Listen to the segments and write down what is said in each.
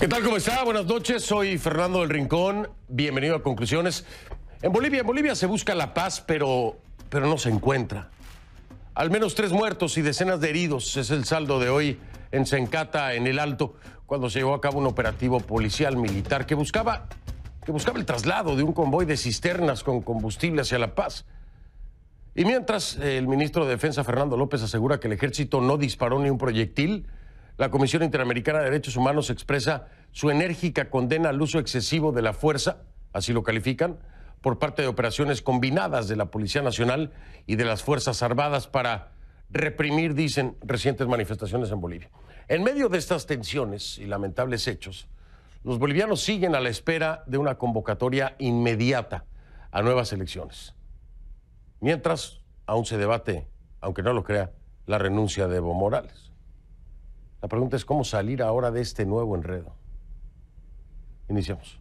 ¿Qué tal? ¿Cómo está? Buenas noches. Soy Fernando del Rincón. Bienvenido a Conclusiones. En Bolivia se busca la paz, pero no se encuentra. Al menos 3 muertos y decenas de heridos es el saldo de hoy en Sencata, en el Alto, cuando se llevó a cabo un operativo policial militar que buscaba el traslado de un convoy de cisternas con combustible hacia La Paz. Y mientras el ministro de Defensa, Fernando López, asegura que el ejército no disparó ni un proyectil, la Comisión Interamericana de Derechos Humanos expresa su enérgica condena al uso excesivo de la fuerza, así lo califican, por parte de operaciones combinadas de la Policía Nacional y de las Fuerzas Armadas para reprimir, dicen, recientes manifestaciones en Bolivia. En medio de estas tensiones y lamentables hechos, los bolivianos siguen a la espera de una convocatoria inmediata a nuevas elecciones. Mientras, aún se debate, aunque no lo crea, la renuncia de Evo Morales. La pregunta es cómo salir ahora de este nuevo enredo. Iniciamos.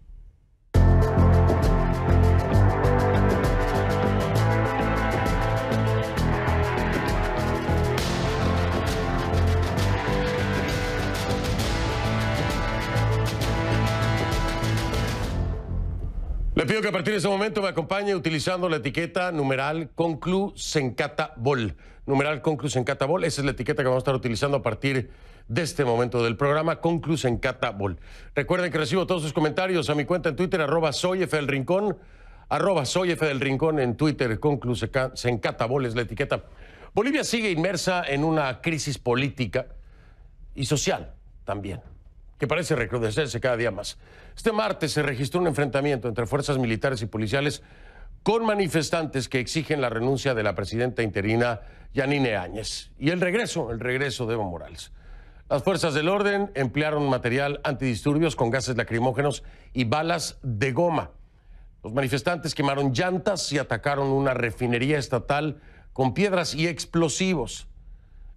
Le pido que a partir de este momento me acompañe utilizando la etiqueta numeral Conclu Sencata Bol. Numeral Conclu Sencata Bol, esa es la etiqueta que vamos a estar utilizando a partir de este momento del programa, Conclu Sencata Bol. Recuerden que recibo todos sus comentarios a mi cuenta en Twitter, @soyfdelrincón, @soyfdelrincón en Twitter, Conclu Sencata Bol es la etiqueta. Bolivia sigue inmersa en una crisis política y social también, que parece recrudecerse cada día más. Este martes se registró un enfrentamiento entre fuerzas militares y policiales con manifestantes que exigen la renuncia de la presidenta interina Yanine Áñez y el regreso de Evo Morales. Las fuerzas del orden emplearon material antidisturbios con gases lacrimógenos y balas de goma. Los manifestantes quemaron llantas y atacaron una refinería estatal con piedras y explosivos.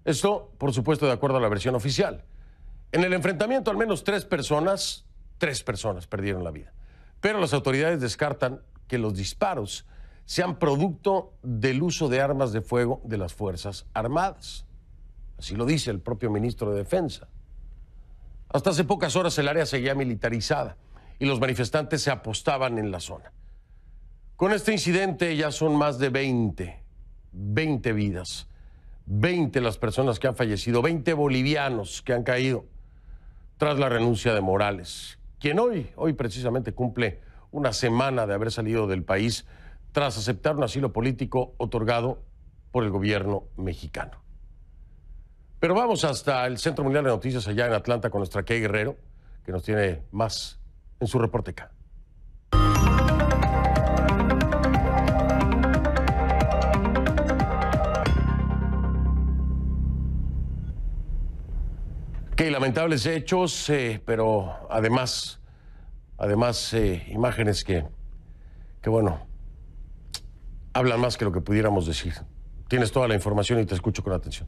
Esto, por supuesto, de acuerdo a la versión oficial. En el enfrentamiento, al menos 3 personas perdieron la vida. Pero las autoridades descartan que los disparos sean producto del uso de armas de fuego de las Fuerzas Armadas. Así lo dice el propio ministro de Defensa. Hasta hace pocas horas el área seguía militarizada y los manifestantes se apostaban en la zona. Con este incidente ya son más de 20 vidas, 20 las personas que han fallecido, 20 bolivianos que han caído tras la renuncia de Morales, quien hoy precisamente cumple una semana de haber salido del país tras aceptar un asilo político otorgado por el gobierno mexicano. Pero vamos hasta el Centro Mundial de Noticias allá en Atlanta con nuestra Kay Guerrero, que nos tiene más en su reporte acá. Qué lamentables hechos, pero además imágenes que bueno, hablan más que lo que pudiéramos decir. Tienes toda la información y te escucho con atención.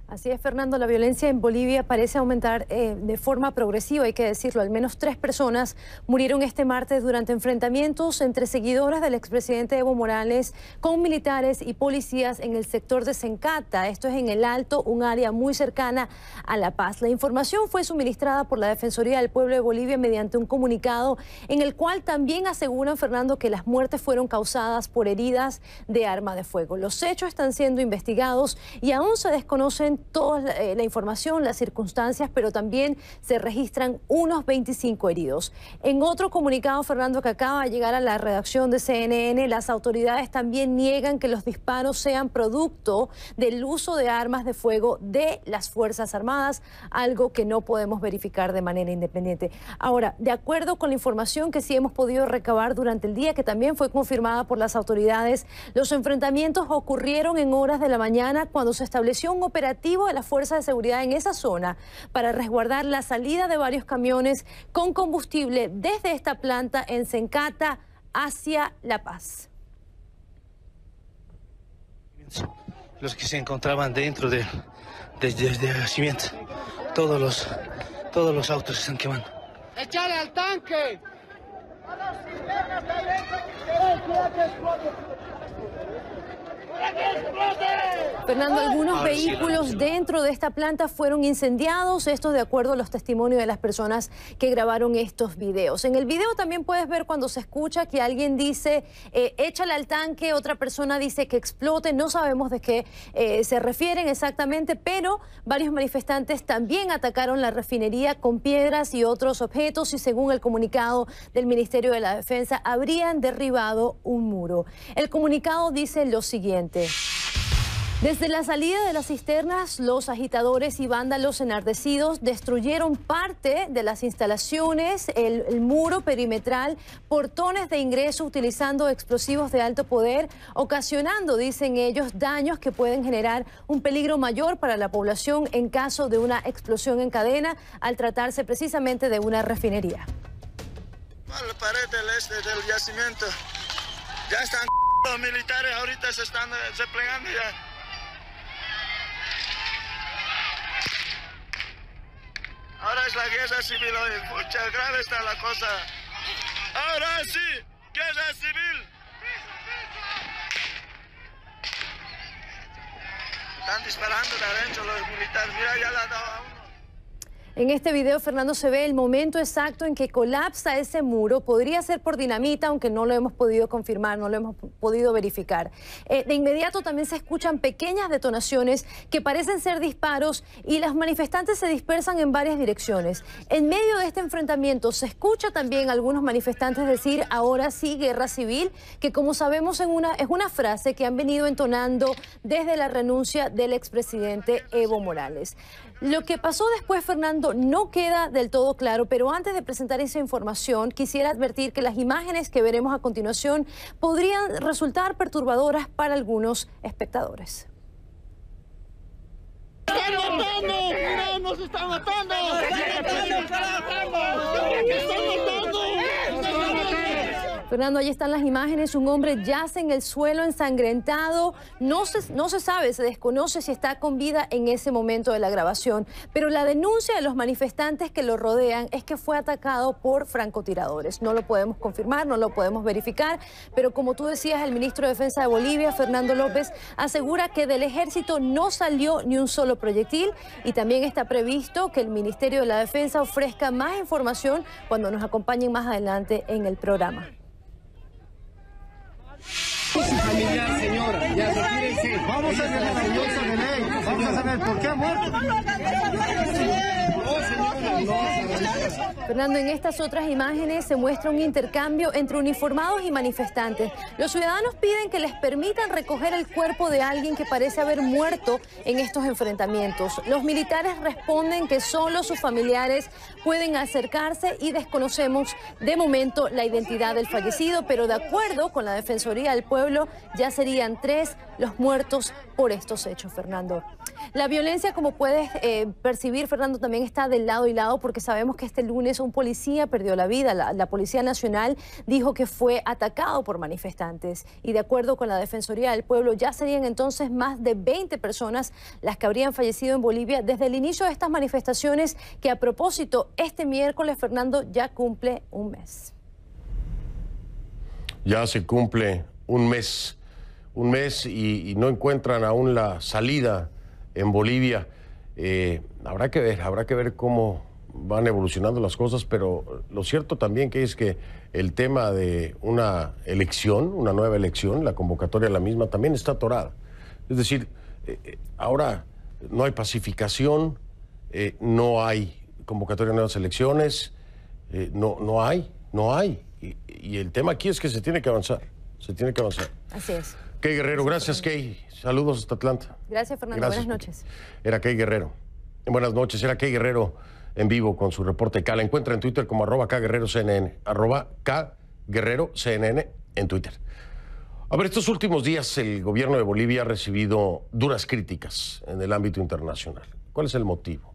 Así es, Fernando. La violencia en Bolivia parece aumentar de forma progresiva, hay que decirlo. Al menos 3 personas murieron este martes durante enfrentamientos entre seguidoras del expresidente Evo Morales con militares y policías en el sector de Sencata. Esto es en el Alto, un área muy cercana a La Paz. La información fue suministrada por la Defensoría del Pueblo de Bolivia mediante un comunicado en el cual también aseguran, Fernando, que las muertes fueron causadas por heridas de arma de fuego. Los hechos están siendo investigados y aún se desconocen toda la información, las circunstancias, pero también se registran unos 25 heridos. En otro comunicado, Fernando, que acaba de llegar a la redacción de CNN, las autoridades también niegan que los disparos sean producto del uso de armas de fuego de las Fuerzas Armadas, algo que no podemos verificar de manera independiente. Ahora, de acuerdo con la información que sí hemos podido recabar durante el día, que también fue confirmada por las autoridades, los enfrentamientos ocurrieron en horas de la mañana cuando se estableció un operativo de las fuerzas de seguridad en esa zona para resguardar la salida de varios camiones con combustible desde esta planta en Sencata hacia La Paz. Los que se encontraban dentro del yacimiento, todos los autos se están quemando. ¡Échale al tanque! Fernando, algunos vehículos dentro de esta planta fueron incendiados, esto de acuerdo a los testimonios de las personas que grabaron estos videos. En el video también puedes ver cuando se escucha que alguien dice, échale al tanque, otra persona dice que explote, no sabemos de qué se refieren exactamente, pero varios manifestantes también atacaron la refinería con piedras y otros objetos y según el comunicado del Ministerio de la Defensa, habrían derribado un muro. El comunicado dice lo siguiente. Desde la salida de las cisternas, los agitadores y vándalos enardecidos destruyeron parte de las instalaciones, el muro perimetral, portones de ingreso utilizando explosivos de alto poder, ocasionando, dicen ellos, daños que pueden generar un peligro mayor para la población en caso de una explosión en cadena, al tratarse precisamente de una refinería. La pared del este del yacimiento, ya están los militares, ahorita se están desplegando ya. Ahora es la guerra civil hoy, mucha grave está la cosa. Ahora sí, guerra civil. Están disparando de adentro los militares, mira, ya la han dado a uno. En este video, Fernando, se ve el momento exacto en que colapsa ese muro. Podría ser por dinamita, aunque no lo hemos podido confirmar, no lo hemos podido verificar. De inmediato también se escuchan pequeñas detonaciones que parecen ser disparos y los manifestantes se dispersan en varias direcciones. En medio de este enfrentamiento se escucha también a algunos manifestantes decir ahora sí guerra civil, que como sabemos es una frase que han venido entonando desde la renuncia del expresidente Evo Morales. Lo que pasó después, Fernando, no queda del todo claro, pero antes de presentar esa información, quisiera advertir que las imágenes que veremos a continuación podrían resultar perturbadoras para algunos espectadores. ¡Están matando! ¡Mira, nos están matando! Fernando, ahí están las imágenes. Un hombre yace en el suelo ensangrentado. No se sabe, se desconoce si está con vida en ese momento de la grabación. Pero la denuncia de los manifestantes que lo rodean es que fue atacado por francotiradores. No lo podemos confirmar, no lo podemos verificar. Pero como tú decías, el ministro de Defensa de Bolivia, Fernando López, asegura que del ejército no salió ni un solo proyectil. Y también está previsto que el Ministerio de la Defensa ofrezca más información cuando nos acompañen más adelante en el programa. Familiar, señora, ya retírense. Vamos a hacer la defensa de ley. Vamos a saber por qué ha muerto. Fernando, en estas otras imágenes se muestra un intercambio entre uniformados y manifestantes. Los ciudadanos piden que les permitan recoger el cuerpo de alguien que parece haber muerto en estos enfrentamientos. Los militares responden que solo sus familiares pueden acercarse y desconocemos de momento la identidad del fallecido, pero de acuerdo con la Defensoría del Pueblo ya serían 3 los muertos por estos hechos, Fernando. La violencia, como puedes percibir, Fernando, también está del lado y lado porque sabemos que este lunes un policía perdió la vida. La Policía Nacional dijo que fue atacado por manifestantes y de acuerdo con la Defensoría del Pueblo ya serían entonces más de 20 personas las que habrían fallecido en Bolivia desde el inicio de estas manifestaciones que a propósito este miércoles, Fernando, ya cumple un mes. Ya se cumple un mes y no encuentran aún la salida en Bolivia. Habrá que ver cómo van evolucionando las cosas, pero lo cierto también que es que el tema de una elección, una nueva elección, la convocatoria a la misma, también está atorada. Es decir, ahora no hay pacificación, no hay convocatoria a nuevas elecciones, no hay. Y el tema aquí es que se tiene que avanzar, Así es. Key Guerrero, gracias Key. Saludos hasta Atlanta. Gracias, Fernando. Gracias. Buenas noches. Era Key Guerrero. Buenas noches. Era Key Guerrero en vivo con su reporte K. La encuentra en Twitter como @KGuerreroCNN. @KGuerreroCNN en Twitter. A ver, estos últimos días el gobierno de Bolivia ha recibido duras críticas en el ámbito internacional. ¿Cuál es el motivo?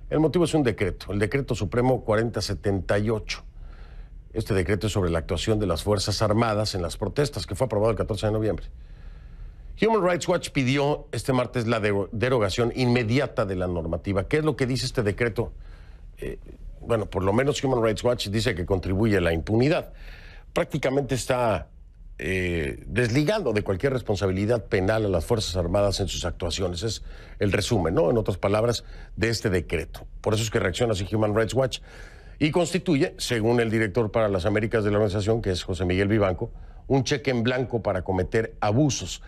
El motivo es un decreto, el Decreto Supremo 4078. Este decreto es sobre la actuación de las Fuerzas Armadas en las protestas, que fue aprobado el 14 de noviembre. Human Rights Watch pidió este martes la derogación inmediata de la normativa. ¿Qué es lo que dice este decreto? Bueno, por lo menos Human Rights Watch dice que contribuye a la impunidad. Prácticamente está desligando de cualquier responsabilidad penal a las Fuerzas Armadas en sus actuaciones. Es el resumen, ¿no? En otras palabras, de este decreto. Por eso es que reacciona así Human Rights Watch y constituye, según el director para las Américas de la organización, que es José Miguel Vivanco, un cheque en blanco para cometer abusos.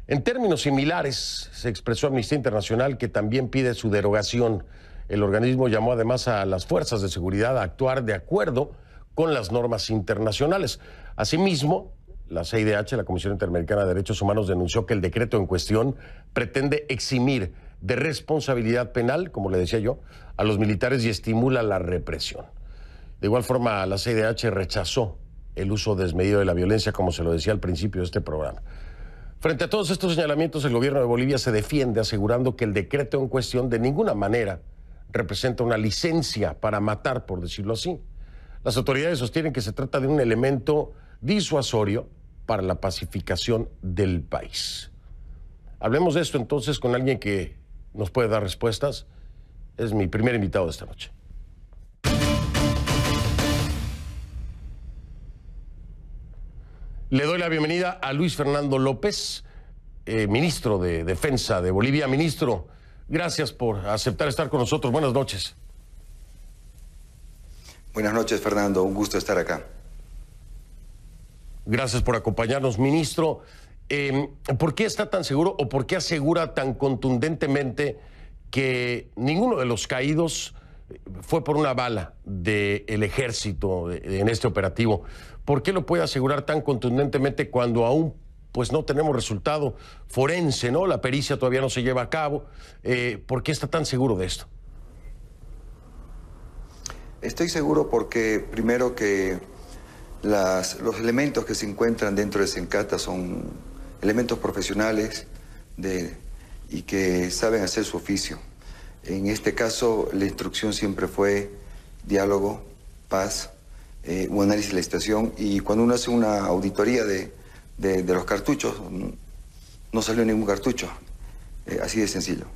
En términos similares, se expresó Amnistía Internacional, que también pide su derogación. El organismo llamó además a las fuerzas de seguridad a actuar de acuerdo con las normas internacionales. Asimismo, la CIDH, la Comisión Interamericana de Derechos Humanos, denunció que el decreto en cuestión pretende eximir de responsabilidad penal, como le decía yo, a los militares y estimula la represión. De igual forma, la CIDH rechazó el uso desmedido de la violencia, como se lo decía al principio de este programa. Frente a todos estos señalamientos, el gobierno de Bolivia se defiende asegurando que el decreto en cuestión de ninguna manera representa una licencia para matar, por decirlo así. Las autoridades sostienen que se trata de un elemento disuasorio para la pacificación del país. Hablemos de esto entonces con alguien que nos puede dar respuestas. Es mi primer invitado de esta noche. Le doy la bienvenida a Luis Fernando López, ministro de Defensa de Bolivia. Ministro, gracias por aceptar estar con nosotros. Buenas noches. Buenas noches, Fernando. Un gusto estar acá. Gracias por acompañarnos, ministro. ¿Por qué está tan seguro o por qué asegura tan contundentemente que ninguno de los caídos fue por una bala del ejército en este operativo? ¿Por qué lo puede asegurar tan contundentemente cuando aún pues no tenemos resultado forense, ¿no? La pericia todavía no se lleva a cabo. ¿Por qué está tan seguro de esto? Estoy seguro porque, primero, que los elementos que se encuentran dentro de Sencata son elementos profesionales y que saben hacer su oficio. En este caso, la instrucción siempre fue diálogo, paz, un análisis de la situación, y cuando uno hace una auditoría de los cartuchos, no salió ningún cartucho, así de sencillo.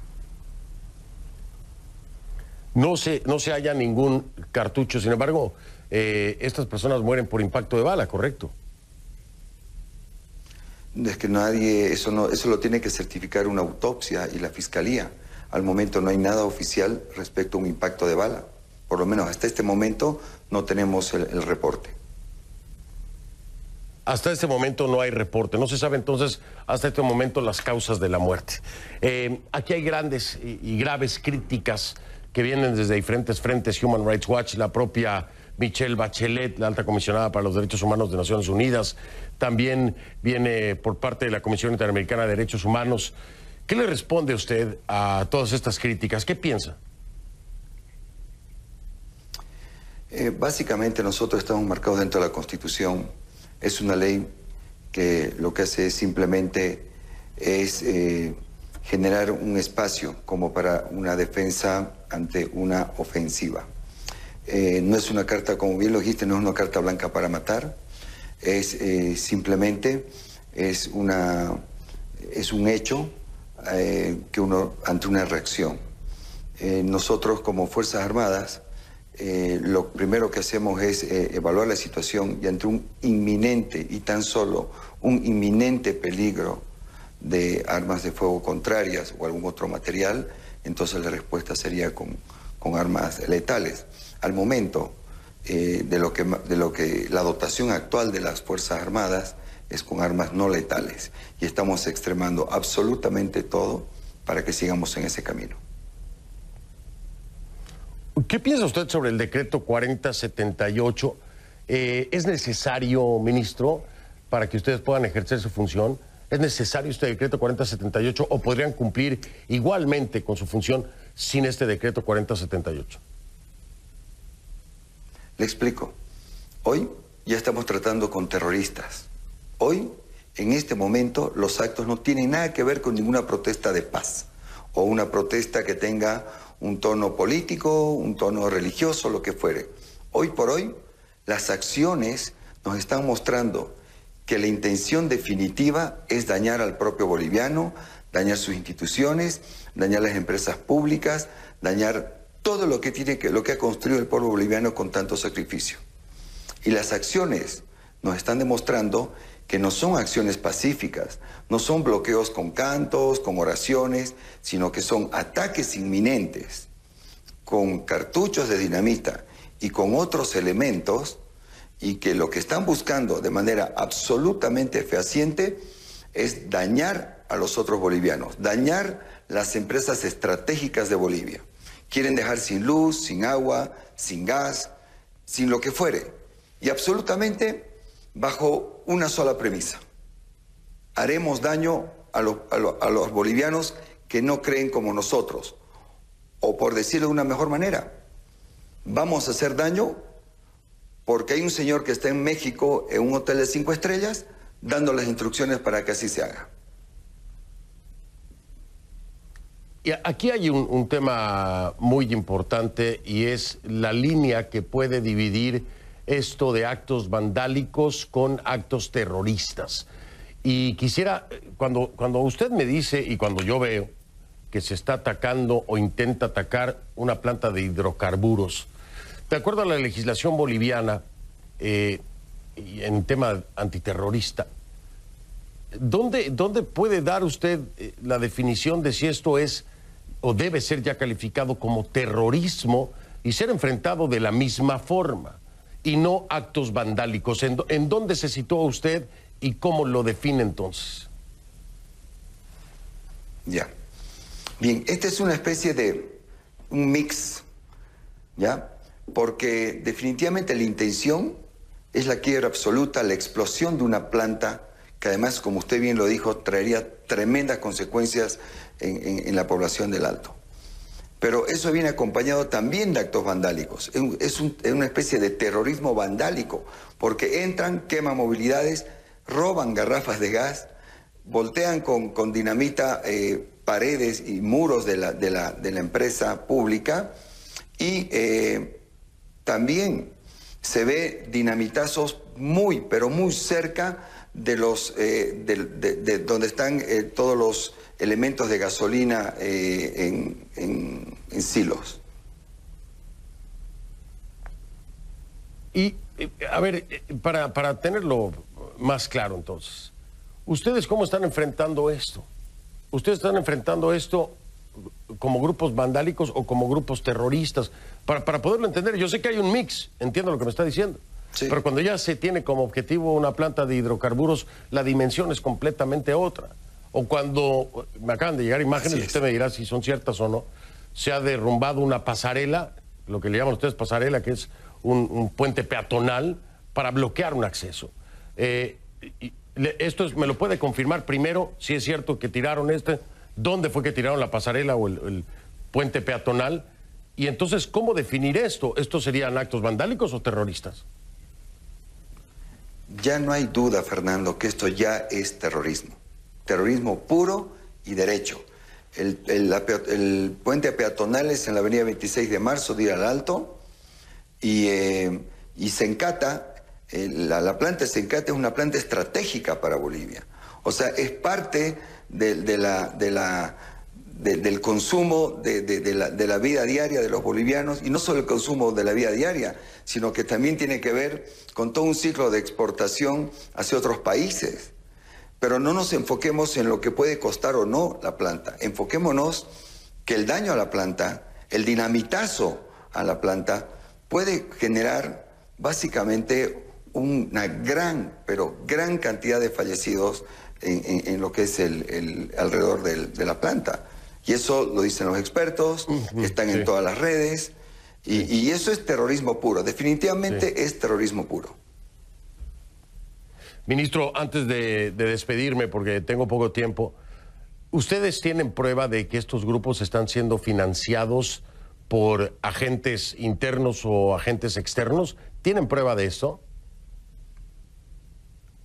No se halla ningún cartucho, sin embargo, estas personas mueren por impacto de bala, ¿correcto? Es que nadie, eso lo tiene que certificar una autopsia y la fiscalía. Al momento no hay nada oficial respecto a un impacto de bala. Por lo menos hasta este momento no tenemos el reporte. Hasta este momento no hay reporte. No se sabe entonces hasta este momento las causas de la muerte. Aquí hay grandes y graves críticas que vienen desde diferentes frentes. Human Rights Watch, la propia Michelle Bachelet, la alta comisionada para los Derechos Humanos de Naciones Unidas, también viene por parte de la Comisión Interamericana de Derechos Humanos. ¿Qué le responde usted a todas estas críticas? ¿Qué piensa? Básicamente nosotros estamos marcados dentro de la Constitución. Es una ley que lo que hace simplemente es generar un espacio como para una defensa ante una ofensiva. No es una carta, como bien lo dijiste, no es una carta blanca para matar. Es simplemente es un hecho que uno ante una reacción. Nosotros como Fuerzas Armadas lo primero que hacemos es evaluar la situación y ante un inminente y tan solo un inminente peligro de armas de fuego contrarias o algún otro material, entonces la respuesta sería con armas letales. Al momento de lo que la dotación actual de las Fuerzas Armadas es con armas no letales y estamos extremando absolutamente todo para que sigamos en ese camino. ¿Qué piensa usted sobre el decreto 4078? ¿Es necesario, ministro, para que ustedes puedan ejercer su función? ¿Es necesario este decreto 4078 o podrían cumplir igualmente con su función sin este decreto 4078? Le explico. Hoy ya estamos tratando con terroristas. Hoy, en este momento, los actos no tienen nada que ver con ninguna protesta de paz o una protesta que tenga un tono político, un tono religioso, lo que fuere. Hoy por hoy, las acciones nos están mostrando que la intención definitiva es dañar al propio boliviano, dañar sus instituciones, dañar las empresas públicas, dañar todo lo que ha construido el pueblo boliviano con tanto sacrificio. Y las acciones nos están demostrando que no son acciones pacíficas, no son bloqueos con cantos, con oraciones, sino que son ataques inminentes con cartuchos de dinamita y con otros elementos, y que lo que están buscando de manera absolutamente fehaciente es dañar a los otros bolivianos, dañar las empresas estratégicas de Bolivia. Quieren dejar sin luz, sin agua, sin gas, sin lo que fuere, y absolutamente bajo una sola premisa: haremos daño a los bolivianos que no creen como nosotros, o por decirlo de una mejor manera, vamos a hacer daño porque hay un señor que está en México en un hotel de 5 estrellas dando las instrucciones para que así se haga. Y aquí hay un tema muy importante, y es la línea que puede dividir esto de actos vandálicos con actos terroristas. Y quisiera, cuando usted me dice y cuando yo veo que se está atacando o intenta atacar una planta de hidrocarburos, de acuerdo a la legislación boliviana, en tema antiterrorista, ¿dónde puede dar usted la definición de si esto es o debe ser ya calificado como terrorismo y ser enfrentado de la misma forma y no actos vandálicos? ¿En dónde se sitúa usted y cómo lo define entonces? Ya. Bien, esta es una especie de un mix, ¿ya? Porque definitivamente la intención es la quiebra absoluta, la explosión de una planta que además, como usted bien lo dijo, traería tremendas consecuencias en la población del Alto. Pero eso viene acompañado también de actos vandálicos. Es una especie de terrorismo vandálico, porque entran, queman movilidades, roban garrafas de gas, voltean con dinamita paredes y muros de la empresa pública, y también se ve dinamitazos muy, pero muy cerca de donde están todos los elementos de gasolina en silos. Y, a ver, para tenerlo más claro entonces, ¿ustedes cómo están enfrentando esto? ¿Ustedes están enfrentando esto como grupos vandálicos o como grupos terroristas? Para poderlo entender, yo sé que hay un mix, entiendo lo que me está diciendo. Sí. Pero cuando ya se tiene como objetivo una planta de hidrocarburos, la dimensión es completamente otra. O cuando, me acaban de llegar imágenes, usted me dirá si son ciertas o no, se ha derrumbado una pasarela, lo que le llaman ustedes pasarela, que es un puente peatonal, para bloquear un acceso. ¿Me lo puede confirmar primero, si es cierto que tiraron dónde fue que tiraron la pasarela o el puente peatonal? Y entonces, ¿cómo definir esto? ¿Estos serían actos vandálicos o terroristas? Ya no hay duda, Fernando, que esto ya es terrorismo. Terrorismo puro y derecho. El puente peatonal es en la avenida 26 de marzo, de ir al Alto, y Sencata, la planta de Sencata es una planta estratégica para Bolivia. O sea, es parte del consumo de la vida diaria de los bolivianos, y no solo el consumo de la vida diaria, sino que también tiene que ver con todo un ciclo de exportación hacia otros países. Pero no nos enfoquemos en lo que puede costar o no la planta, enfoquémonos que el daño a la planta, el dinamitazo a la planta, puede generar básicamente una gran, pero gran cantidad de fallecidos en lo que es alrededor de la planta. Y eso lo dicen los expertos, están en todas las redes, y eso es terrorismo puro, definitivamente es terrorismo puro. Ministro, antes de despedirme, porque tengo poco tiempo, ¿ustedes tienen prueba de que estos grupos están siendo financiados por agentes internos o agentes externos? ¿Tienen prueba de esto?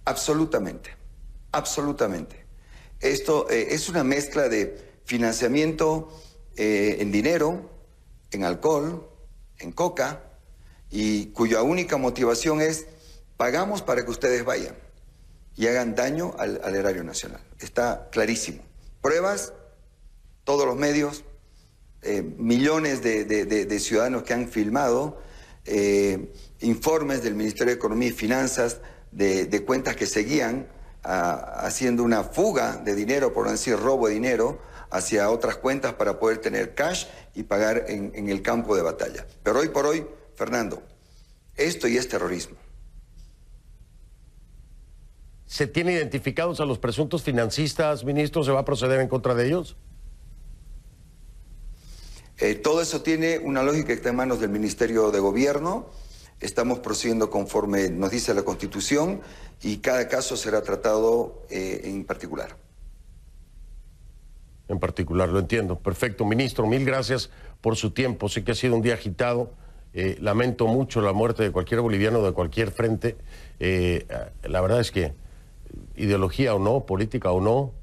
Absolutamente, absolutamente. Esto es una mezcla de financiamiento en dinero, en alcohol, en coca, y cuya única motivación es: pagamos para que ustedes vayan y hagan daño al erario nacional. Está clarísimo. Pruebas, todos los medios, millones de ciudadanos que han filmado, informes del Ministerio de Economía y Finanzas de cuentas que seguían haciendo una fuga de dinero, por no decir robo de dinero, hacia otras cuentas para poder tener cash y pagar en el campo de batalla. Pero hoy por hoy, Fernando, esto ya es terrorismo. ¿Se tiene identificados a los presuntos financistas, ministro? ¿Se va a proceder en contra de ellos? Todo eso tiene una lógica que está en manos del Ministerio de Gobierno. Estamos procediendo conforme nos dice la Constitución y cada caso será tratado en particular. En particular, lo entiendo. Perfecto, ministro, mil gracias por su tiempo. Sé que ha sido un día agitado. Lamento mucho la muerte de cualquier boliviano de cualquier frente. La verdad es que, ideología o no, política o no,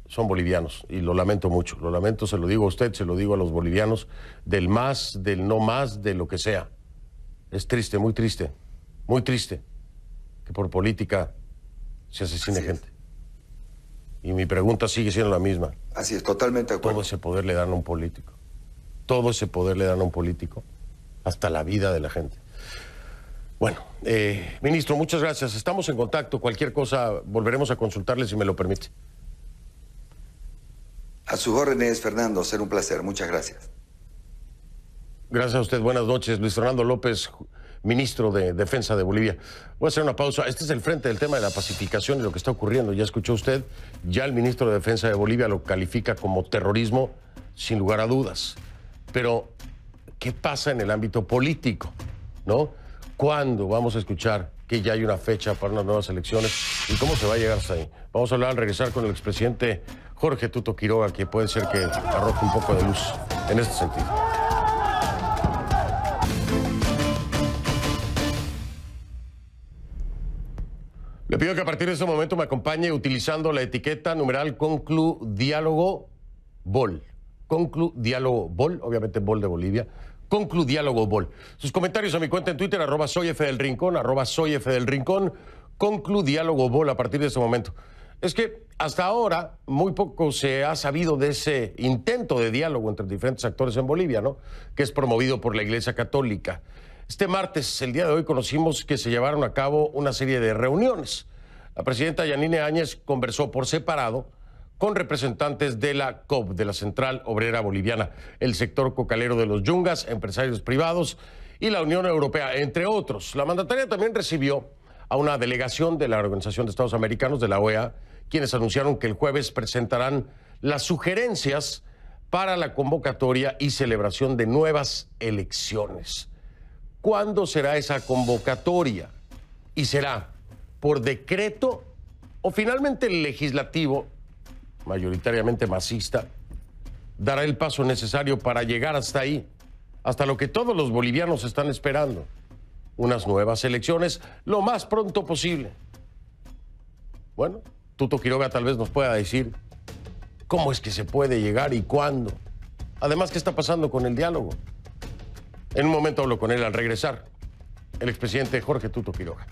son bolivianos y lo lamento mucho. Lo lamento, se lo digo a usted, se lo digo a los bolivianos, del más, del no más, de lo que sea. Es triste, muy triste que por política se asesine gente. Y mi pregunta sigue siendo la misma. Así es, totalmente de acuerdo. Todo ese poder le dan a un político. Todo ese poder le dan a un político, hasta la vida de la gente. Bueno, ministro, muchas gracias. Estamos en contacto. Cualquier cosa volveremos a consultarle si me lo permite. A sus órdenes, Fernando. Será un placer. Muchas gracias. Gracias a usted. Buenas noches. Luis Fernando López, ministro de Defensa de Bolivia. Voy a hacer una pausa. Este es el frente del tema de la pacificación y lo que está ocurriendo. Ya escuchó usted, ya el ministro de Defensa de Bolivia lo califica como terrorismo, sin lugar a dudas. Pero, ¿qué pasa en el ámbito político? ¿No? ¿Cuándo vamos a escuchar que ya hay una fecha para unas nuevas elecciones? ¿Y cómo se va a llegar hasta ahí? Vamos a hablar al regresar con el expresidente Jorge Tuto Quiroga, que puede ser que arroje un poco de luz en este sentido. Le pido que a partir de este momento me acompañe utilizando la etiqueta numeral Conclu Diálogo Bol. Conclu Diálogo Bol, obviamente Bol de Bolivia. Conclu Diálogo Bol. Sus comentarios a mi cuenta en Twitter, @soyfdelrincón, @soyfdelrincón. Conclu Diálogo Bol a partir de este momento. Es que hasta ahora muy poco se ha sabido de ese intento de diálogo entre diferentes actores en Bolivia, ¿no? Que es promovido por la Iglesia Católica. Este martes, el día de hoy, conocimos que se llevaron a cabo una serie de reuniones. La presidenta Yanine Áñez conversó por separado con representantes de la COB, de la Central Obrera Boliviana, el sector cocalero de los Yungas, empresarios privados y la Unión Europea, entre otros. La mandataria también recibió a una delegación de la Organización de Estados Americanos, de la OEA, quienes anunciaron que el jueves presentarán las sugerencias para la convocatoria y celebración de nuevas elecciones. ¿Cuándo será esa convocatoria? ¿Y será por decreto o finalmente el legislativo, mayoritariamente masista, dará el paso necesario para llegar hasta ahí, hasta lo que todos los bolivianos están esperando? Unas nuevas elecciones lo más pronto posible. Bueno, Tuto Quiroga tal vez nos pueda decir cómo es que se puede llegar y cuándo. Además, ¿qué está pasando con el diálogo? En un momento hablo con él al regresar. El expresidente Jorge Tuto Quiroga.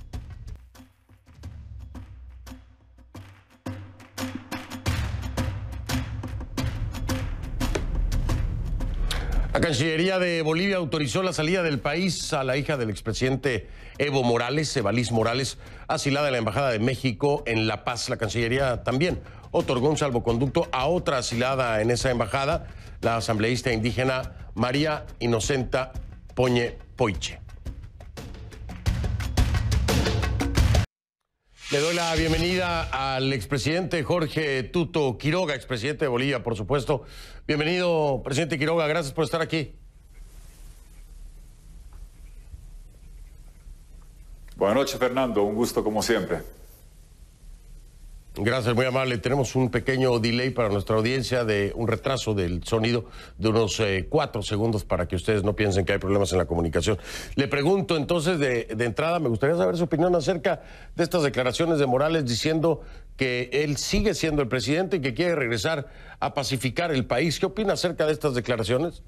La Cancillería de Bolivia autorizó la salida del país a la hija del expresidente Evo Morales, Evalís Morales, asilada en la Embajada de México en La Paz. La Cancillería también otorgó un salvoconducto a otra asilada en esa embajada, la asambleísta indígena María Inocenta Poñe Poiche. Le doy la bienvenida al expresidente Jorge Tuto Quiroga, expresidente de Bolivia, por supuesto. Bienvenido, presidente Quiroga, gracias por estar aquí. Buenas noches, Fernando, un gusto como siempre. Gracias, muy amable. Tenemos un pequeño delay para nuestra audiencia, de un retraso del sonido de unos 4 segundos para que ustedes no piensen que hay problemas en la comunicación. Le pregunto entonces de entrada, me gustaría saber su opinión acerca de estas declaraciones de Morales diciendo que él sigue siendo el presidente y que quiere regresar a pacificar el país. ¿Qué opina acerca de estas declaraciones?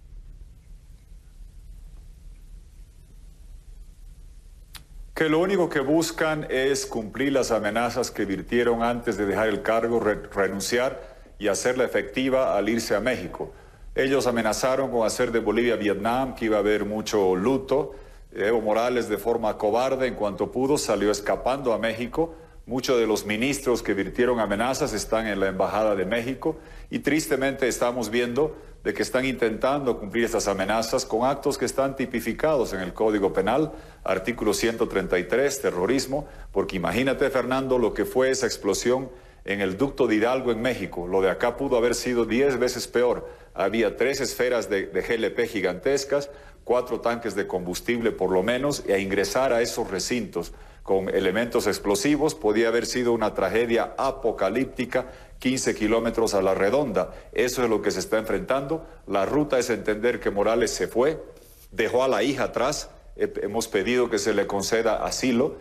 Que lo único que buscan es cumplir las amenazas que virtieron antes de dejar el cargo, renunciar y hacerla efectiva al irse a México. Ellos amenazaron con hacer de Bolivia Vietnam, que iba a haber mucho luto, Evo Morales, de forma cobarde, en cuanto pudo, salió escapando a México. Muchos de los ministros que virtieron amenazas están en la Embajada de México y tristemente estamos viendo de que están intentando cumplir estas amenazas con actos que están tipificados en el Código Penal, artículo 133, terrorismo, porque imagínate, Fernando, lo que fue esa explosión en el ducto de Hidalgo en México. Lo de acá pudo haber sido 10 veces peor. Había 3 esferas de GLP gigantescas, 4 tanques de combustible por lo menos, y a ingresar a esos recintos con elementos explosivos podía haber sido una tragedia apocalíptica, 15 kilómetros a la redonda. Eso es lo que se está enfrentando. La ruta es entender que Morales se fue, dejó a la hija atrás, hemos pedido que se le conceda asilo,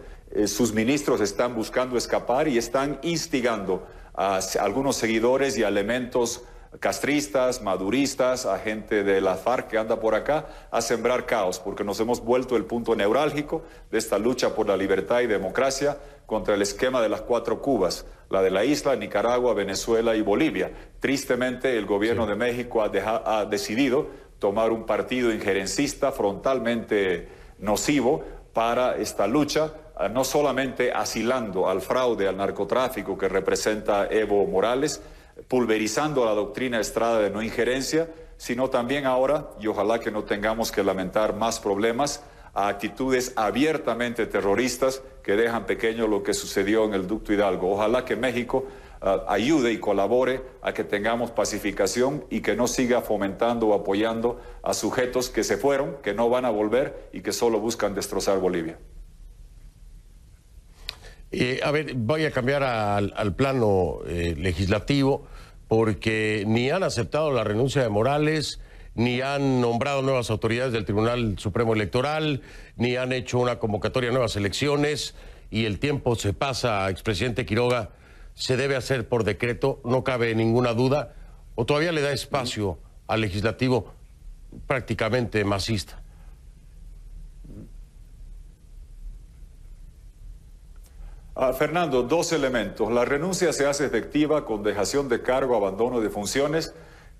sus ministros están buscando escapar y están instigando a algunos seguidores y a elementos castristas, maduristas, a gente de la FARC que anda por acá a sembrar caos, porque nos hemos vuelto el punto neurálgico de esta lucha por la libertad y democracia contra el esquema de las 4 Cubas, la de la isla, Nicaragua, Venezuela y Bolivia. Tristemente, el gobierno de México ha decidido tomar un partido injerencista, frontalmente nocivo para esta lucha, no solamente asilando al fraude, al narcotráfico que representa Evo Morales, pulverizando la doctrina Estrada de no injerencia, sino también ahora, y ojalá que no tengamos que lamentar más problemas, a actitudes abiertamente terroristas que dejan pequeño lo que sucedió en el ducto Hidalgo. Ojalá que México ayude y colabore a que tengamos pacificación y que no siga fomentando o apoyando a sujetos que se fueron, que no van a volver y que solo buscan destrozar Bolivia. A ver, voy a cambiar al plano legislativo, porque ni han aceptado la renuncia de Morales, ni han nombrado nuevas autoridades del Tribunal Supremo Electoral, ni han hecho una convocatoria a nuevas elecciones, y el tiempo se pasa, expresidente Quiroga. ¿Se debe hacer por decreto? No cabe ninguna duda. ¿O todavía le da espacio al legislativo prácticamente masista? Fernando, 2 elementos. La renuncia se hace efectiva con dejación de cargo, abandono de funciones,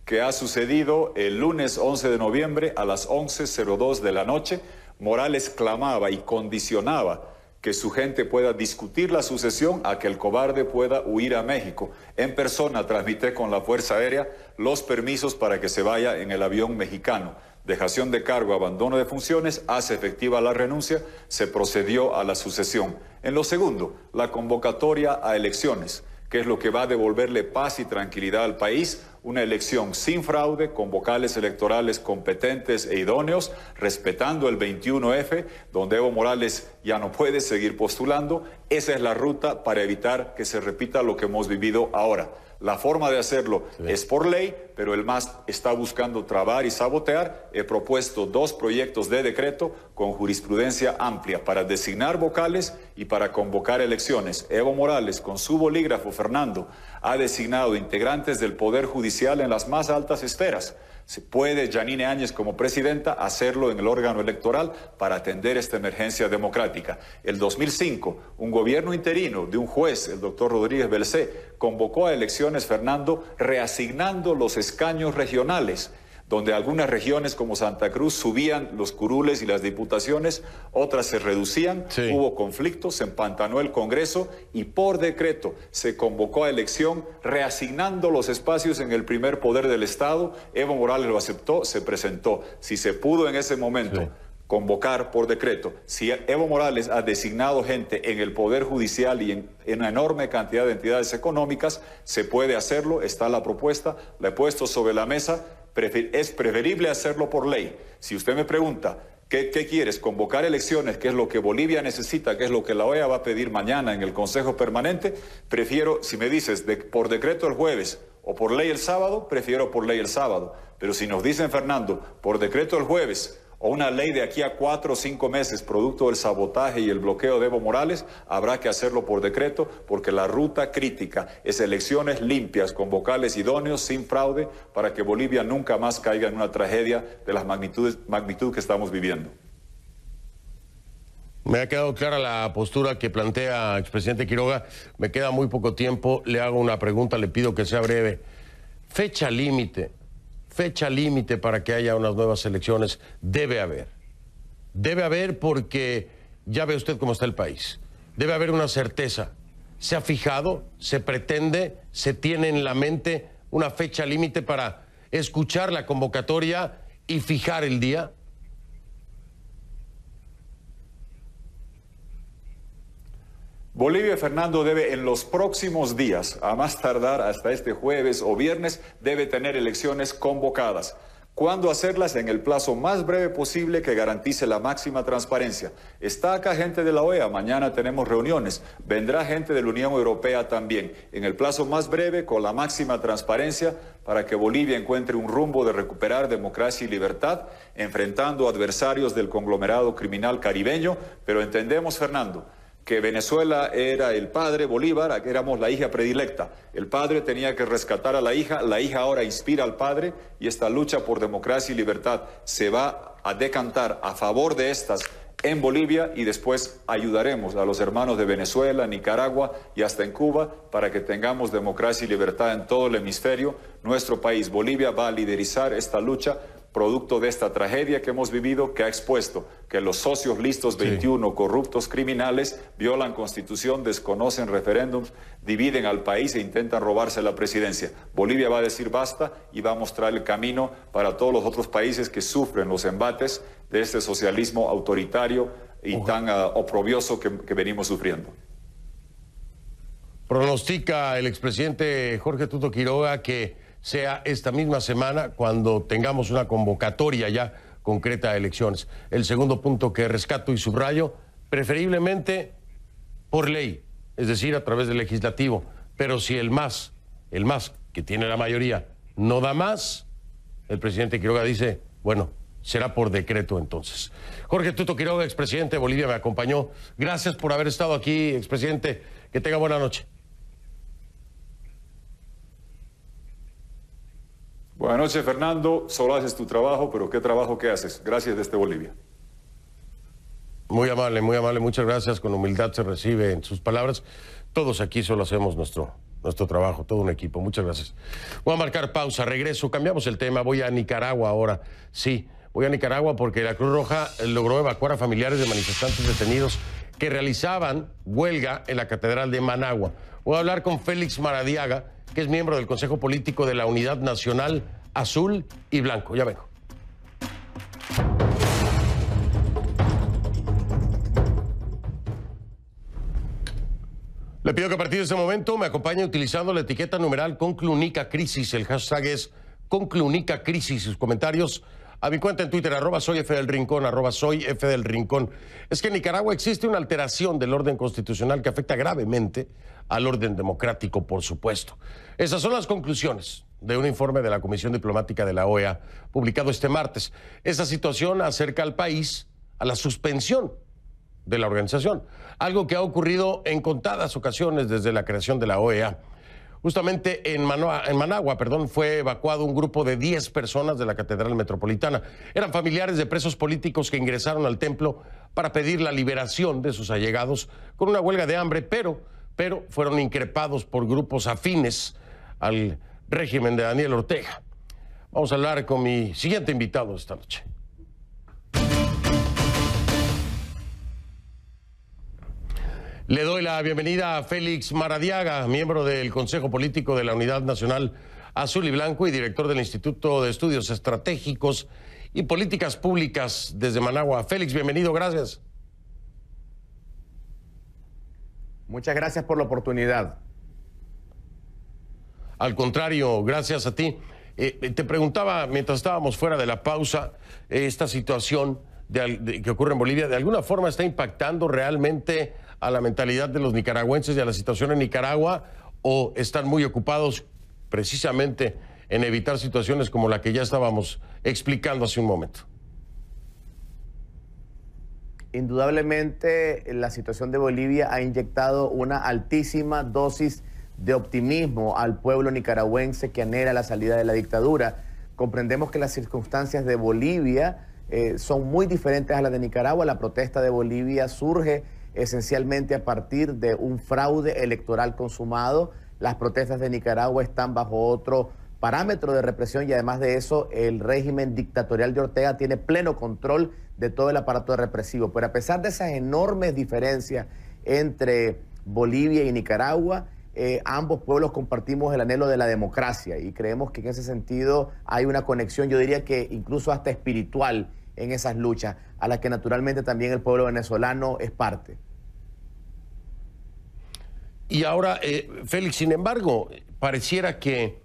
que ha sucedido el lunes 11 de noviembre a las 11:02 de la noche. Morales clamaba y condicionaba que su gente pueda discutir la sucesión a que el cobarde pueda huir a México. En persona transmité con la Fuerza Aérea los permisos para que se vaya en el avión mexicano. Dejación de cargo, abandono de funciones, hace efectiva la renuncia, se procedió a la sucesión. En lo segundo, la convocatoria a elecciones, que es lo que va a devolverle paz y tranquilidad al país, una elección sin fraude, con vocales electorales competentes e idóneos, respetando el 21F, donde Evo Morales ya no puede seguir postulando. Esa es la ruta para evitar que se repita lo que hemos vivido ahora. La forma de hacerlo es por ley, pero el MAS está buscando trabar y sabotear. He propuesto 2 proyectos de decreto con jurisprudencia amplia para designar vocales y para convocar elecciones. Evo Morales, con su bolígrafo, Fernando, ha designado integrantes del Poder Judicial en las más altas esferas. Se puede Yanine Áñez, como presidenta, hacerlo en el órgano electoral para atender esta emergencia democrática. El 2005, un gobierno interino de un juez, el doctor Rodríguez Belcé, convocó a elecciones, Fernando, reasignando los escaños regionales, donde algunas regiones como Santa Cruz subían los curules y las diputaciones, otras se reducían, hubo conflictos, se empantanó el Congreso y por decreto se convocó a elección reasignando los espacios en el primer poder del Estado. Evo Morales lo aceptó, se presentó. Si se pudo en ese momento convocar por decreto, si Evo Morales ha designado gente en el Poder Judicial y en una enorme cantidad de entidades económicas, se puede hacerlo, está la propuesta, la he puesto sobre la mesa. Es preferible hacerlo por ley. Si usted me pregunta, ¿qué quieres? ¿Convocar elecciones? ¿Qué es lo que Bolivia necesita? ¿Qué es lo que la OEA va a pedir mañana en el Consejo Permanente? Prefiero, si me dices por decreto el jueves o por ley el sábado, prefiero por ley el sábado. Pero si nos dicen, Fernando, por decreto el jueves o una ley de aquí a 4 o 5 meses, producto del sabotaje y el bloqueo de Evo Morales, habrá que hacerlo por decreto, porque la ruta crítica es elecciones limpias, con vocales idóneos, sin fraude, para que Bolivia nunca más caiga en una tragedia de las magnitud que estamos viviendo. Me ha quedado clara la postura que plantea expresidente Quiroga. Me queda muy poco tiempo. Le hago una pregunta, le pido que sea breve. Fecha límite para que haya unas nuevas elecciones debe haber. Debe haber, porque ya ve usted cómo está el país. Debe haber una certeza. ¿Se ha fijado, se pretende, se tiene en la mente una fecha límite para escuchar la convocatoria y fijar el día? Bolivia, Fernando, debe en los próximos días, a más tardar hasta este jueves o viernes, debe tener elecciones convocadas. ¿Cuándo hacerlas? En el plazo más breve posible que garantice la máxima transparencia. Está acá gente de la OEA, mañana tenemos reuniones, vendrá gente de la Unión Europea también. En el plazo más breve, con la máxima transparencia, para que Bolivia encuentre un rumbo de recuperar democracia y libertad, enfrentando adversarios del conglomerado criminal caribeño. Pero entendemos, Fernando, que Venezuela era el padre, Bolívar, éramos la hija predilecta. El padre tenía que rescatar a la hija ahora inspira al padre, y esta lucha por democracia y libertad se va a decantar a favor de estas en Bolivia, y después ayudaremos a los hermanos de Venezuela, Nicaragua y hasta en Cuba para que tengamos democracia y libertad en todo el hemisferio. Nuestro país, Bolivia, va a liderizar esta lucha, producto de esta tragedia que hemos vivido, que ha expuesto que los socios listos 21 corruptos criminales violan constitución, desconocen referéndums, dividen al país e intentan robarse la presidencia. Bolivia va a decir basta y va a mostrar el camino para todos los otros países que sufren los embates de este socialismo autoritario y tan oprobioso que venimos sufriendo. Pronostica el expresidente Jorge Tuto Quiroga que sea esta misma semana cuando tengamos una convocatoria ya concreta de elecciones. El segundo punto que rescato y subrayo, preferiblemente por ley, es decir, a través del legislativo. Pero si el MAS, que tiene la mayoría, no da más, el presidente Quiroga dice, bueno, será por decreto entonces. Jorge Tuto Quiroga, expresidente de Bolivia, me acompañó. Gracias por haber estado aquí, expresidente. Que tenga buena noche. Buenas noches, Fernando. Solo haces tu trabajo, pero ¿qué trabajo que haces? Gracias desde Bolivia. Muy amable, muchas gracias. Con humildad se recibe en sus palabras. Todos aquí solo hacemos nuestro trabajo, todo un equipo. Muchas gracias. Voy a marcar pausa, regreso, cambiamos el tema. Voy a Nicaragua ahora. Sí, voy a Nicaragua porque la Cruz Roja logró evacuar a familiares de manifestantes detenidos que realizaban huelga en la Catedral de Managua. Voy a hablar con Félix Maradiaga, que es miembro del Consejo Político de la Unidad Nacional Azul y Blanco. Ya vengo. Le pido que a partir de este momento me acompañe utilizando la etiqueta numeral #ConcluNicaCrisis. El hashtag es #ConcluNicaCrisis. Sus comentarios a mi cuenta en Twitter, @soyfdelrincón, @soyfdelrincón. Es que en Nicaragua existe una alteración del orden constitucional que afecta gravemente al orden democrático, por supuesto. Esas son las conclusiones de un informe de la Comisión Diplomática de la OEA, publicado este martes. Esa situación acerca al país a la suspensión de la organización, algo que ha ocurrido en contadas ocasiones desde la creación de la OEA. Justamente en Managua, fue evacuado un grupo de 10 personas de la Catedral Metropolitana. Eran familiares de presos políticos que ingresaron al templo para pedir la liberación de sus allegados con una huelga de hambre, pero fueron increpados por grupos afines al régimen de Daniel Ortega. Vamos a hablar con mi siguiente invitado esta noche. Le doy la bienvenida a Félix Maradiaga, miembro del Consejo Político de la Unidad Nacional Azul y Blanco y director del Instituto de Estudios Estratégicos y Políticas Públicas desde Managua. Félix, bienvenido, gracias. Muchas gracias por la oportunidad. Al contrario, gracias a ti. Te preguntaba, mientras estábamos fuera de la pausa, esta situación que ocurre en Bolivia, ¿de alguna forma está impactando realmente a la mentalidad de los nicaragüenses y a la situación en Nicaragua, o están muy ocupados precisamente en evitar situaciones como la que ya estábamos explicando hace un momento? Indudablemente, la situación de Bolivia ha inyectado una altísima dosis de optimismo al pueblo nicaragüense que anhela la salida de la dictadura. Comprendemos que las circunstancias de Bolivia son muy diferentes a las de Nicaragua. La protesta de Bolivia surge esencialmente a partir de un fraude electoral consumado. Las protestas de Nicaragua están bajo otro parámetro de represión y además de eso el régimen dictatorial de Ortega tiene pleno control de todo el aparato represivo. Pero a pesar de esas enormes diferencias entre Bolivia y Nicaragua, ambos pueblos compartimos el anhelo de la democracia y creemos que en ese sentido hay una conexión, yo diría que incluso hasta espiritual en esas luchas, a las que naturalmente también el pueblo venezolano es parte. Y ahora, Félix, sin embargo, pareciera que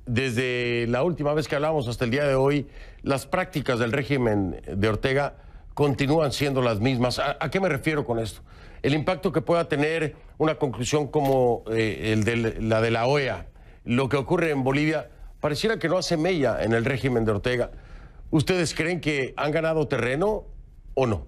desde la última vez que hablamos hasta el día de hoy, las prácticas del régimen de Ortega continúan siendo las mismas. ¿A qué me refiero con esto? El impacto que pueda tener una conclusión como la de la OEA, lo que ocurre en Bolivia, pareciera que no hace mella en el régimen de Ortega. ¿Ustedes creen que han ganado terreno o no?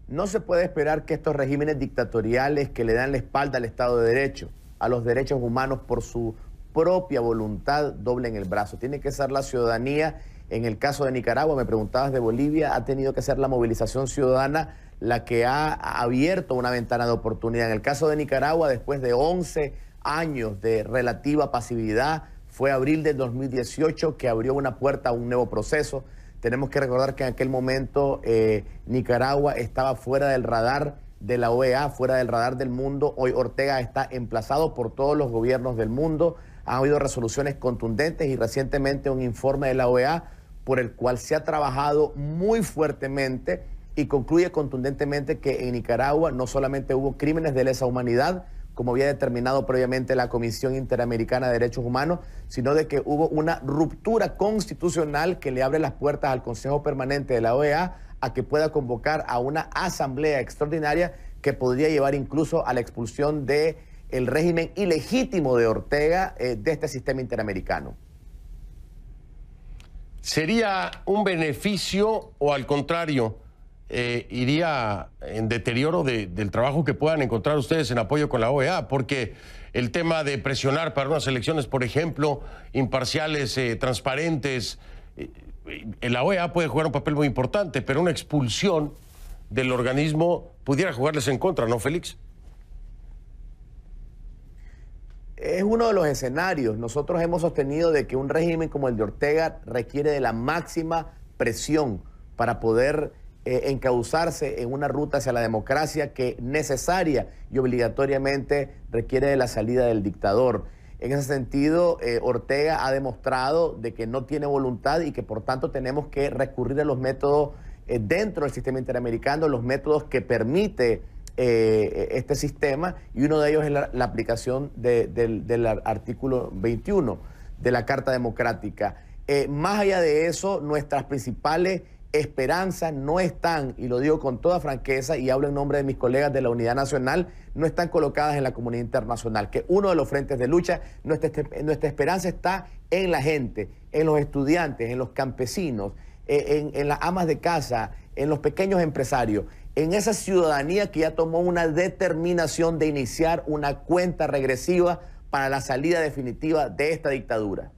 No se puede esperar que estos regímenes dictatoriales que le dan la espalda al Estado de Derecho, a los derechos humanos por su propia voluntad, doblen el brazo. Tiene que ser la ciudadanía. En el caso de Nicaragua, me preguntabas de Bolivia, ha tenido que ser la movilización ciudadana la que ha abierto una ventana de oportunidad. En el caso de Nicaragua, después de 11 años de relativa pasividad, fue abril del 2018 que abrió una puerta a un nuevo proceso. Tenemos que recordar que en aquel momento Nicaragua estaba fuera del radar de la OEA, fuera del radar del mundo. Hoy Ortega está emplazado por todos los gobiernos del mundo. Han habido resoluciones contundentes y recientemente un informe de la OEA por el cual se ha trabajado muy fuertemente y concluye contundentemente que en Nicaragua no solamente hubo crímenes de lesa humanidad, como había determinado previamente la Comisión Interamericana de Derechos Humanos, sino de que hubo una ruptura constitucional que le abre las puertas al Consejo Permanente de la OEA a que pueda convocar a una asamblea extraordinaria que podría llevar incluso a la expulsión del régimen ilegítimo de Ortega de este sistema interamericano. ¿Sería un beneficio o al contrario iría en deterioro del trabajo que puedan encontrar ustedes en apoyo con la OEA? Porque el tema de presionar para unas elecciones, por ejemplo, imparciales, transparentes, la OEA puede jugar un papel muy importante, pero una expulsión del organismo pudiera jugarles en contra, ¿no, Félix? Es uno de los escenarios. Nosotros hemos sostenido de que un régimen como el de Ortega requiere de la máxima presión para poder encauzarse en una ruta hacia la democracia que necesaria y obligatoriamente requiere de la salida del dictador. En ese sentido, Ortega ha demostrado de que no tiene voluntad y que por tanto tenemos que recurrir a los métodos dentro del sistema interamericano, los métodos que permite este sistema, y uno de ellos es la aplicación del artículo 21 de la Carta Democrática. Más allá de eso, nuestras principales esperanzas no están, y lo digo con toda franqueza y hablo en nombre de mis colegas de la Unidad Nacional, no están colocadas en la comunidad internacional, que uno de los frentes de lucha, nuestra esperanza está en la gente, en los estudiantes, en los campesinos, en las amas de casa, en los pequeños empresarios, en esa ciudadanía que ya tomó una determinación de iniciar una cuenta regresiva para la salida definitiva de esta dictadura.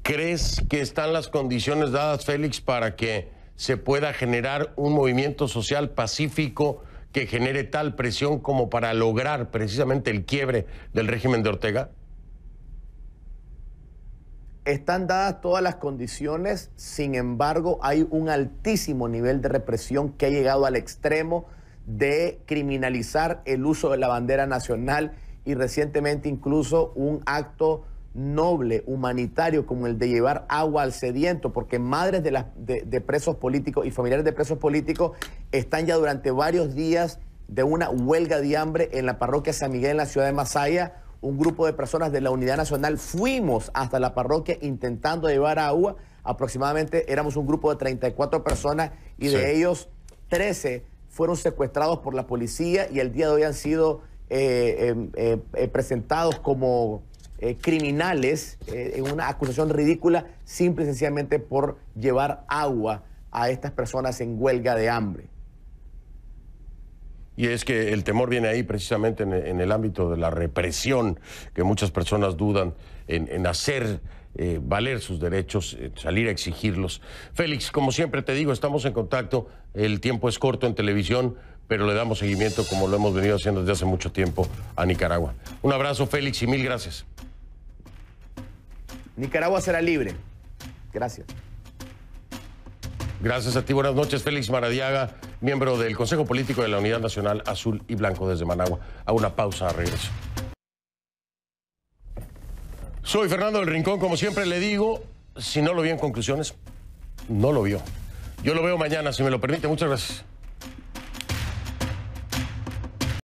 ¿Crees que están las condiciones dadas, Félix, para que se pueda generar un movimiento social pacífico que genere tal presión como para lograr precisamente el quiebre del régimen de Ortega? Están dadas todas las condiciones, sin embargo, hay un altísimo nivel de represión que ha llegado al extremo de criminalizar el uso de la bandera nacional y recientemente incluso un acto noble, humanitario, como el de llevar agua al sediento, porque madres de presos políticos y familiares de presos políticos están ya durante varios días de una huelga de hambre en la parroquia San Miguel en la ciudad de Masaya. Un grupo de personas de la Unidad Nacional fuimos hasta la parroquia intentando llevar agua. Aproximadamente éramos un grupo de 34 personas y de ellos 13 fueron secuestrados por la policía y el día de hoy han sido presentados como criminales en una acusación ridícula, simple y sencillamente por llevar agua a estas personas en huelga de hambre. Y es que el temor viene ahí precisamente en el ámbito de la represión, que muchas personas dudan en hacer valer sus derechos, salir a exigirlos. Félix, como siempre te digo, estamos en contacto, el tiempo es corto en televisión, pero le damos seguimiento, como lo hemos venido haciendo desde hace mucho tiempo, a Nicaragua. Un abrazo, Félix, y mil gracias. Nicaragua será libre. Gracias. Gracias a ti. Buenas noches, Félix Maradiaga, miembro del Consejo Político de la Unidad Nacional Azul y Blanco desde Managua. A una pausa, regreso. Soy Fernando del Rincón, como siempre le digo, si no lo vio en conclusiones, no lo vio. Yo lo veo mañana, si me lo permite. Muchas gracias.